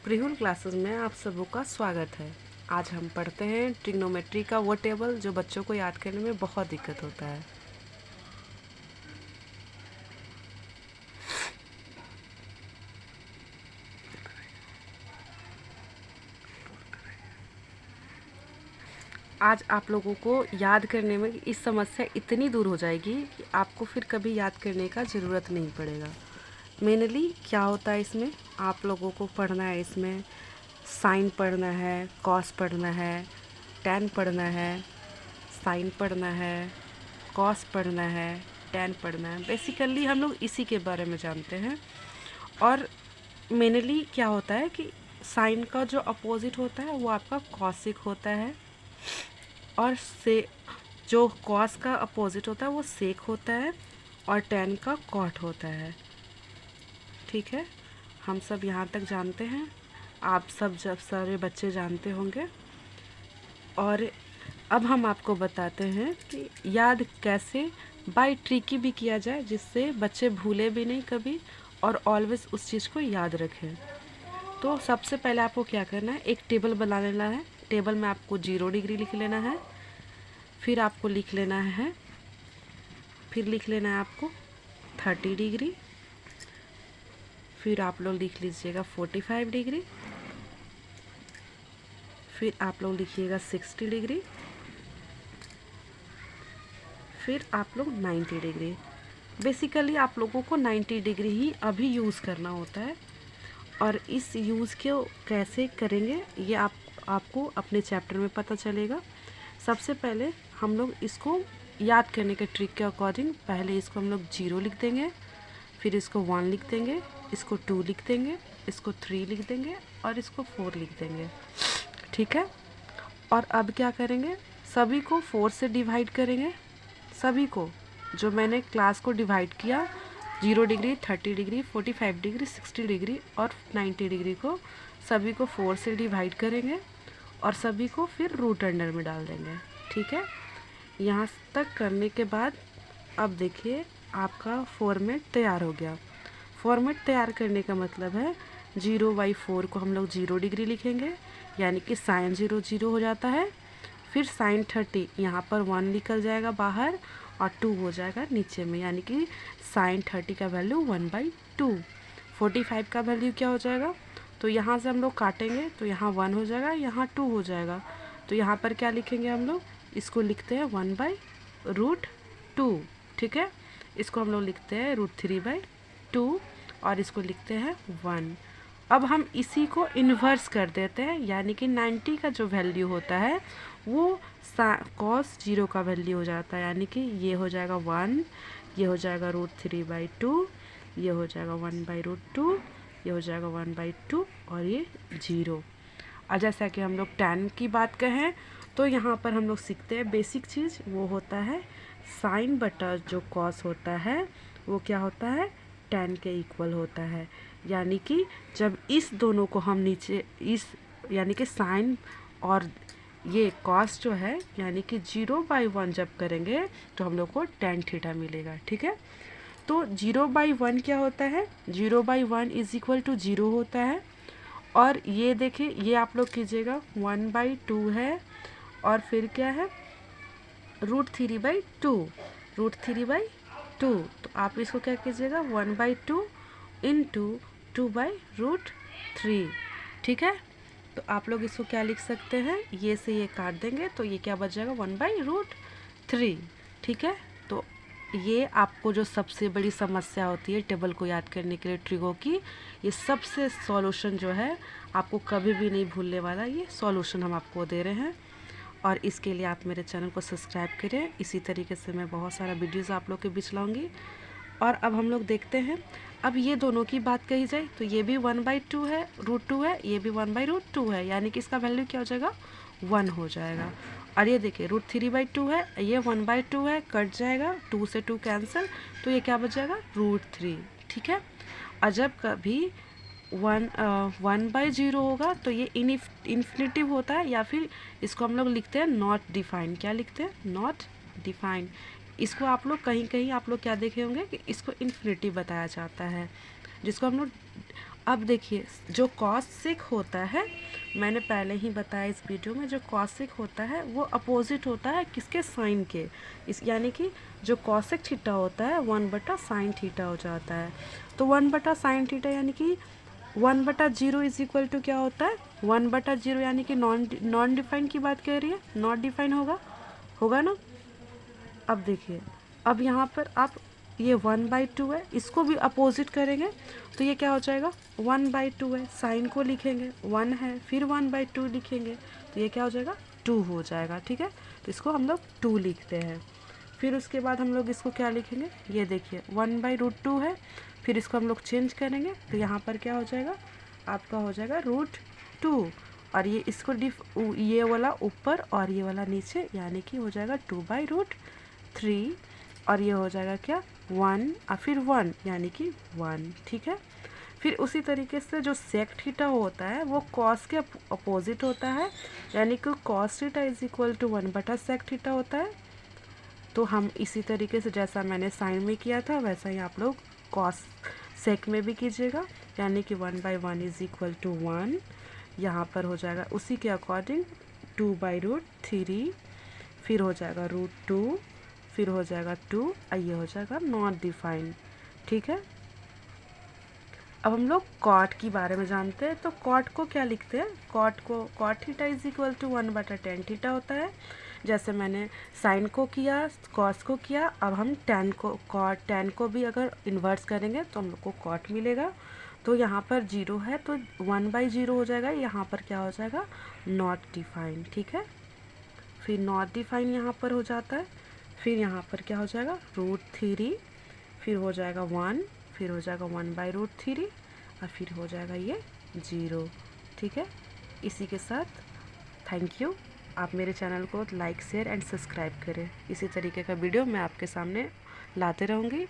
प्रीहुल classes में आप सबों का स्वागत है। आज हम पढ़ते हैं ट्रिग्नोमेट्री का वो टेबल जो बच्चों को याद करने में बहुत दिक्कत होता है। आज आप लोगों को याद करने में इस समस्या इतनी दूर हो जाएगी कि आपको फिर कभी याद करने का ज़रूरत नहीं पड़ेगा। मेनली क्या होता है इसमें, आप लोगों को पढ़ना है, इसमें साइन पढ़ना है, कॉस पढ़ना है, टैन पढ़ना है, साइन पढ़ना है, कॉस पढ़ना है, टैन पढ़ना है। बेसिकली हम लोग इसी के बारे में जानते हैं। और मेनली क्या होता है कि साइन का जो अपोजिट होता है वो आपका कॉसिक होता है, और से जो कॉस का अपोजिट होता है वो सेक होता है, और टैन का कॉट होता है। ठीक है, हम सब यहाँ तक जानते हैं, आप सब जब सारे बच्चे जानते होंगे। और अब हम आपको बताते हैं कि याद कैसे बाय ट्रिकी भी किया जाए, जिससे बच्चे भूले भी नहीं कभी और ऑलवेज उस चीज़ को याद रखें। तो सबसे पहले आपको क्या करना है, एक टेबल बना लेना है। टेबल में आपको 0 डिग्री लिख लेना है, फिर आपको लिख लेना है, फिर लिख लेना है आपको 30 डिग्री, फिर आप लोग लिख लीजिएगा 45 डिग्री, फिर आप लोग लिखिएगा 60 डिग्री, फिर आप लोग 90 डिग्री। बेसिकली आप लोगों को 90 डिग्री ही अभी यूज़ करना होता है, और इस यूज़ को कैसे करेंगे ये आपको अपने चैप्टर में पता चलेगा। सबसे पहले हम लोग इसको याद करने के ट्रिक के अकॉर्डिंग पहले इसको हम लोग 0 लिख देंगे, फिर इसको 1 लिख देंगे, इसको 2 लिख देंगे, इसको 3 लिख देंगे, और इसको 4 लिख देंगे। ठीक है, और अब क्या करेंगे, सभी को 4 से डिवाइड करेंगे। सभी को जो मैंने क्लास को डिवाइड किया, 0 डिग्री, 30 डिग्री, 45 डिग्री, 60 डिग्री और 90 डिग्री को, सभी को 4 से डिवाइड करेंगे और सभी को फिर रूट अंडर में डाल देंगे। ठीक है, यहाँ तक करने के बाद अब देखिए आपका फॉर्मेट तैयार हो गया। फॉर्मेट तैयार करने का मतलब है 0/4 को हम लोग 0 डिग्री लिखेंगे, यानी कि साइन 0 0 हो जाता है। फिर साइन 30 यहाँ पर 1 निकल जाएगा बाहर और 2 हो जाएगा नीचे में, यानी कि साइन 30 का वैल्यू 1/2। 45 का वैल्यू क्या हो जाएगा, तो यहाँ से हम लोग काटेंगे तो यहाँ 1 हो जाएगा, यहाँ 2 हो जाएगा। तो यहाँ पर क्या लिखेंगे हम लोग, इसको लिखते हैं 1/√2। ठीक है, इसको हम लोग लिखते हैं √3/2 और इसको लिखते हैं 1। अब हम इसी को इन्वर्स कर देते हैं, यानी कि 90 का जो वैल्यू होता है वो cos 0 का वैल्यू हो जाता है, यानी कि ये हो जाएगा 1, ये हो जाएगा √3/2, ये हो जाएगा 1/√2, ये हो जाएगा 1/2 और ये 0। और जैसा कि हम लोग tan की बात कहें तो यहाँ पर हम लोग सीखते हैं बेसिक चीज़, वो होता है साइन बटा जो cos होता है वो क्या होता है, tan के इक्वल होता है। यानी कि जब इस दोनों को हम नीचे इस यानी कि साइन और ये cos जो है, यानी कि 0/1 जब करेंगे तो हम लोग को tan थीटा मिलेगा। ठीक है, तो 0/1 क्या होता है, 0/1 इज इक्वल टू 0 होता है। और ये देखिए, ये आप लोग कीजिएगा 1/2 है, और फिर क्या है √3/2, √3/2। तो आप इसको क्या कीजिएगा 1/2 इंटू 2/√3। ठीक है, तो आप लोग इसको क्या लिख सकते हैं, ये से ये काट देंगे तो ये क्या बच जाएगा 1/√3। ठीक है, तो ये आपको जो सबसे बड़ी समस्या होती है टेबल को याद करने के लिए ट्रिगो की, ये सबसे सॉल्यूशन जो है आपको कभी भी नहीं भूलने वाला, ये सॉल्यूशन हम आपको दे रहे हैं। और इसके लिए आप मेरे चैनल को सब्सक्राइब करें, इसी तरीके से मैं बहुत सारा वीडियोज़ आप लोग के बीच लाऊंगी। और अब हम लोग देखते हैं, अब ये दोनों की बात कही जाए तो ये भी 1/2 है, √2 है, ये भी 1/√2 है, यानी कि इसका वैल्यू क्या हो जाएगा 1 हो जाएगा। और ये देखिए √3/2 है, ये 1/2 है, कट जाएगा, 2 से 2 कैंसिल, तो ये क्या बच जाएगा √3। ठीक है, और जब कभी 1/0 होगा तो ये इन्फिनिटिव होता है, या फिर इसको हम लोग लिखते हैं नॉट डिफाइंड। क्या लिखते हैं, नॉट डिफाइंड। इसको आप लोग कहीं कहीं आप लोग क्या देखे होंगे कि इसको इन्फिनिटी बताया जाता है, जिसको हम लोग अब देखिए जो कॉस सेक होता है, मैंने पहले ही बताया इस वीडियो में, जो कॉस सेक होता है वो अपोजिट होता है किसके, साइन के। इस यानी कि जो कॉसेक थीटा होता है 1/sin थीटा हो जाता है। तो 1/sin थीटा यानी कि 1/0 इज इक्वल टू क्या होता है, 1/0 यानी कि नॉन डिफाइन की बात कर रही है, नॉट डिफाइन होगा ना। अब देखिए, अब यहाँ पर आप ये 1/2 है, इसको भी अपोजिट करेंगे तो ये क्या हो जाएगा, 1/2 है, साइन को लिखेंगे 1 है, फिर 1/2 लिखेंगे तो ये क्या हो जाएगा, 2 हो जाएगा। ठीक है, तो इसको हम लोग 2 लिखते हैं। फिर उसके बाद हम लोग इसको क्या लिखेंगे, ये देखिए 1/√2 है, फिर इसको हम लोग चेंज करेंगे तो यहाँ पर क्या हो जाएगा, आपका हो जाएगा √2, और ये इसको ये वाला ऊपर और ये वाला नीचे, यानी कि हो जाएगा 2/√3, और ये हो जाएगा क्या, 1 और फिर 1 यानी कि 1। ठीक है, फिर उसी तरीके से जो सेक थीटा होता है वो कॉस के अपोजिट होता है, यानी कि cos theta is equal to 1/sec theta होता है। तो हम इसी तरीके से जैसा मैंने साइन में किया था वैसा ही आप लोग कॉस सेक में भी कीजिएगा, यानी कि 1/1 इज इक्वल टू 1, यहाँ पर हो जाएगा उसी के अकॉर्डिंग 2/√3, फिर हो जाएगा √2, फिर हो जाएगा 2, और ये हो जाएगा नॉट डिफाइन। ठीक है, अब हम लोग कॉट के बारे में जानते हैं। तो कॉट को क्या लिखते हैं, cot theta is equal to 1/tan theta होता है। जैसे मैंने साइन को किया, कॉस को किया, अब हम tan को भी अगर इन्वर्स करेंगे तो हम लोग को कॉट मिलेगा। तो यहाँ पर 0 है तो 1/0 हो जाएगा, यहाँ पर क्या हो जाएगा, नॉट डिफाइन। ठीक है, फिर नॉट डिफाइन यहाँ पर हो जाता है, फिर यहाँ पर क्या हो जाएगा, √3, फिर हो जाएगा 1, फिर हो जाएगा 1/√3, और फिर हो जाएगा ये 0। ठीक है, इसी के साथ थैंक यू। आप मेरे चैनल को लाइक शेयर एंड सब्सक्राइब करें। इसी तरीके का वीडियो मैं आपके सामने लाते रहूँगी।